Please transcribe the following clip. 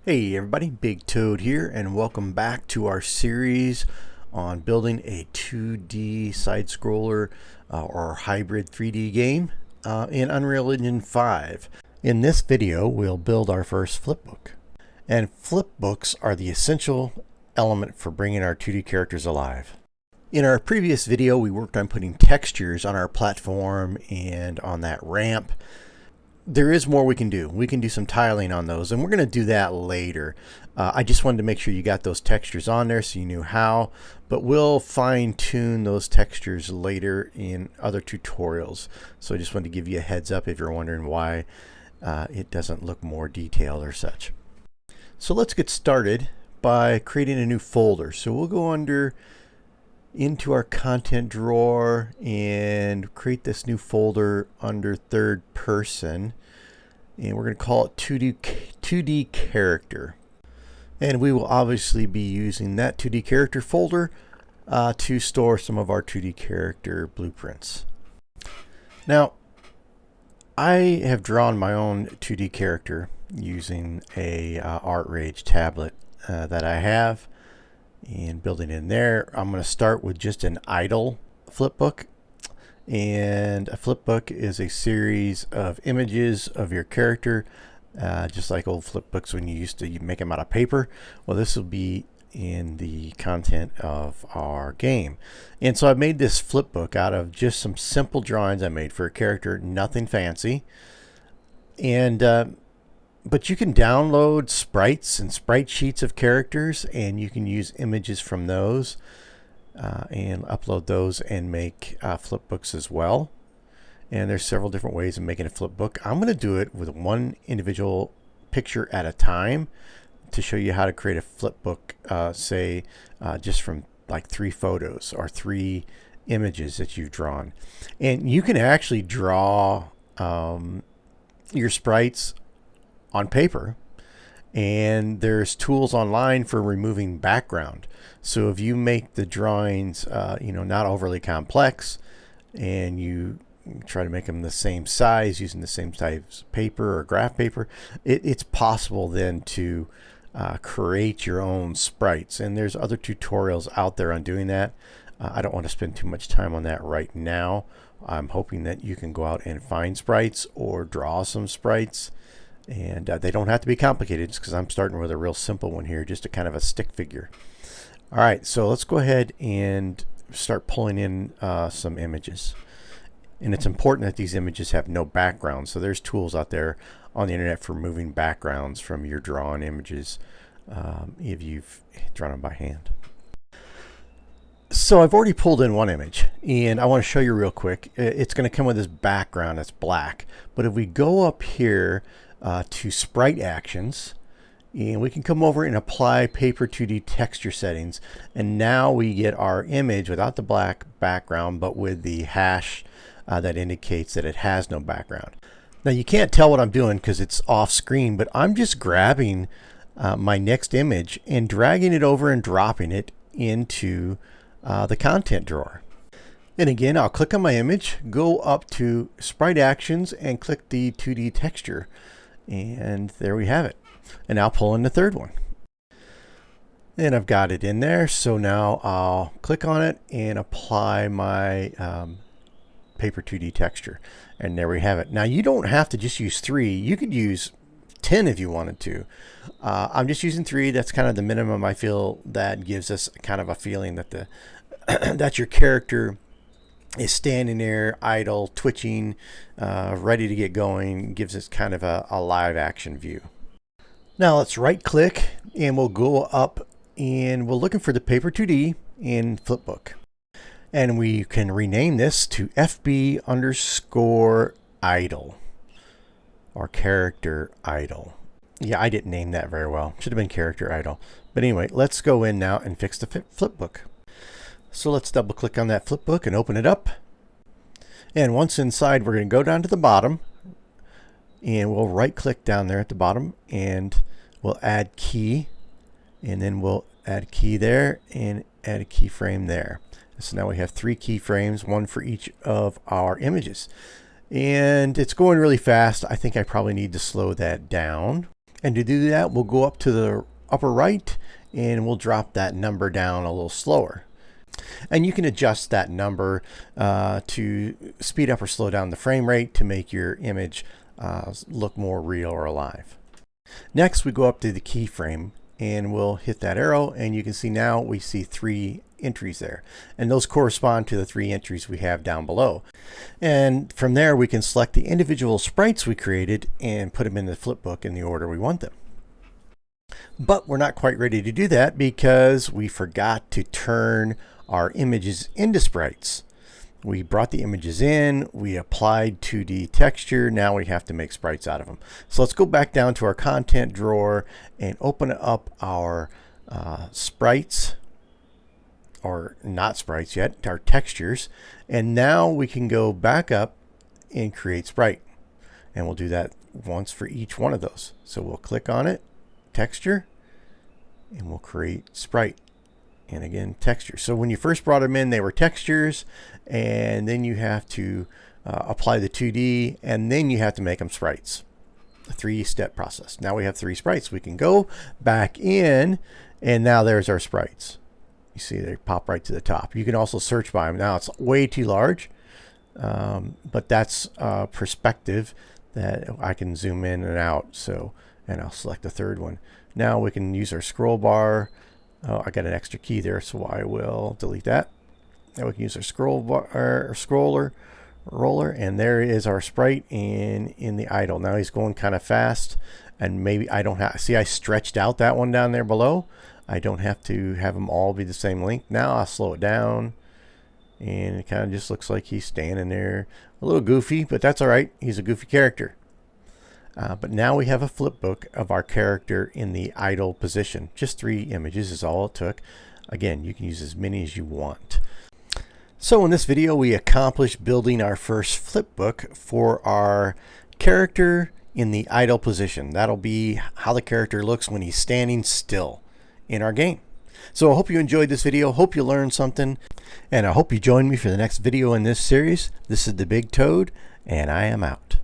Hey everybody, Big Toad here, and welcome back to our series on building a 2D side-scroller or hybrid 3D game in Unreal Engine 5. In this video, we'll build our first flipbook. And flipbooks are the essential element for bringing our 2D characters alive. In our previous video, we worked on putting textures on our platform and on that ramp. There is more we can do. We can do some tiling on those, and we're going to do that later. I just wanted to make sure you got those textures on there so you knew how, but we'll fine-tune those textures later in other tutorials. So I just wanted to give you a heads up if you're wondering why it doesn't look more detailed or such. So let's get started by creating a new folder. So we'll go into our content drawer and create this new folder under third person, and we're going to call it 2D character, and we will obviously be using that 2D character folder to store some of our 2D character blueprints. Now I have drawn my own 2D character using a ArtRage tablet that I have, and building in there. I'm going to start with just an idle flipbook, and a flipbook is a series of images of your character, just like old flipbooks when you used to make them out of paper. Well, this will be in the content of our game. And so I made this flipbook out of just some simple drawings I made for a character, nothing fancy. And but you can download sprites and sprite sheets of characters, and you can use images from those and upload those and make flipbooks as well. And there's several different ways of making a flipbook. I'm going to do it with one individual picture at a time to show you how to create a flipbook, say just from like 3 photos or 3 images that you've drawn. And you can actually draw your sprites on paper, and there's tools online for removing background. So if you make the drawings not overly complex, and you try to make them the same size using the same types of paper or graph paper, it's possible then to create your own sprites, and there's other tutorials out there on doing that. I don't want to spend too much time on that right now. I'm hoping that you can go out and find sprites or draw some sprites. And they don't have to be complicated, just because I'm starting with a real simple one here, just a kind of a stick figure. All right, so let's go ahead and start pulling in some images. And it's important that these images have no background. So there's tools out there on the internet for removing backgrounds from your drawn images if you've drawn them by hand. So I've already pulled in one image, and I want to show you real quick. It's going to come with this background that's black. But if we go up here to sprite actions, and we can come over and apply paper 2D texture settings, and now we get our image without the black background but with the hash that indicates that it has no background. Now you can't tell what I'm doing because it's off screen, but I'm just grabbing my next image and dragging it over and dropping it into the content drawer. And again, I'll click on my image, go up to sprite actions, and click the 2D texture. And there we have it. And I'll pull in the third one. And I've got it in there. So now I'll click on it and apply my paper 2D texture. And there we have it. Now you don't have to just use 3. You could use 10 if you wanted to. I'm just using 3. That's kind of the minimum. I feel that gives us kind of a feeling that that your character is standing there idle, twitching, ready to get going. Gives us kind of a live action view. Now let's right click, and we'll go up, and we're looking for the paper 2D in flipbook, and we can rename this to FB underscore idle or character idle. Yeah, I didn't name that very well. Should have been character idle. But anyway, let's go in now and fix the flipbook. So let's double click on that flipbook and open it up. And once inside, we're going to go down to the bottom, and we'll right click down there at the bottom, and we'll add key, and then we'll add a key there and add a keyframe there. So now we have 3 keyframes, one for each of our images. And it's going really fast. I think I probably need to slow that down. And to do that, we'll go up to the upper right and we'll drop that number down a little slower. And you can adjust that number to speed up or slow down the frame rate to make your image look more real or alive. Next, we go up to the keyframe and we'll hit that arrow, and you can see now we see 3 entries there, and those correspond to the 3 entries we have down below. And from there we can select the individual sprites we created and put them in the flipbook in the order we want them. But we're not quite ready to do that because we forgot to turn our images into sprites. We brought the images in, we applied 2D texture, now we have to make sprites out of them. So let's go back down to our content drawer and open up our sprites, or not sprites yet, our textures. And now we can go back up and create sprite. And we'll do that once for each one of those. So we'll click on it, texture, and we'll create sprite. And again, texture. So when you first brought them in, they were textures, and then you have to apply the 2D, and then you have to make them sprites. A 3-step process. Now we have 3 sprites. We can go back in, and now there's our sprites. You see they pop right to the top. You can also search by them. Now it's way too large, but that's perspective that I can zoom in and out. So, and I'll select the 3rd one. Now we can use our scroll bar. Oh, I got an extra key there, so I will delete that. Now we can use our scroll bar, or scroller, roller, and there is our sprite in the idle. Now he's going kind of fast, and maybe I don't have, see I stretched out that one down there below. I don't have to have them all be the same length. Now I'll slow it down, and it kind of just looks like he's standing there. A little goofy, but that's all right. He's a goofy character. But now we have a flipbook of our character in the idle position. Just 3 images is all it took. Again, you can use as many as you want. So in this video, we accomplished building our first flipbook for our character in the idle position. That'll be how the character looks when he's standing still in our game. So I hope you enjoyed this video. Hope you learned something. And I hope you join me for the next video in this series. This is the Big Toad, and I am out.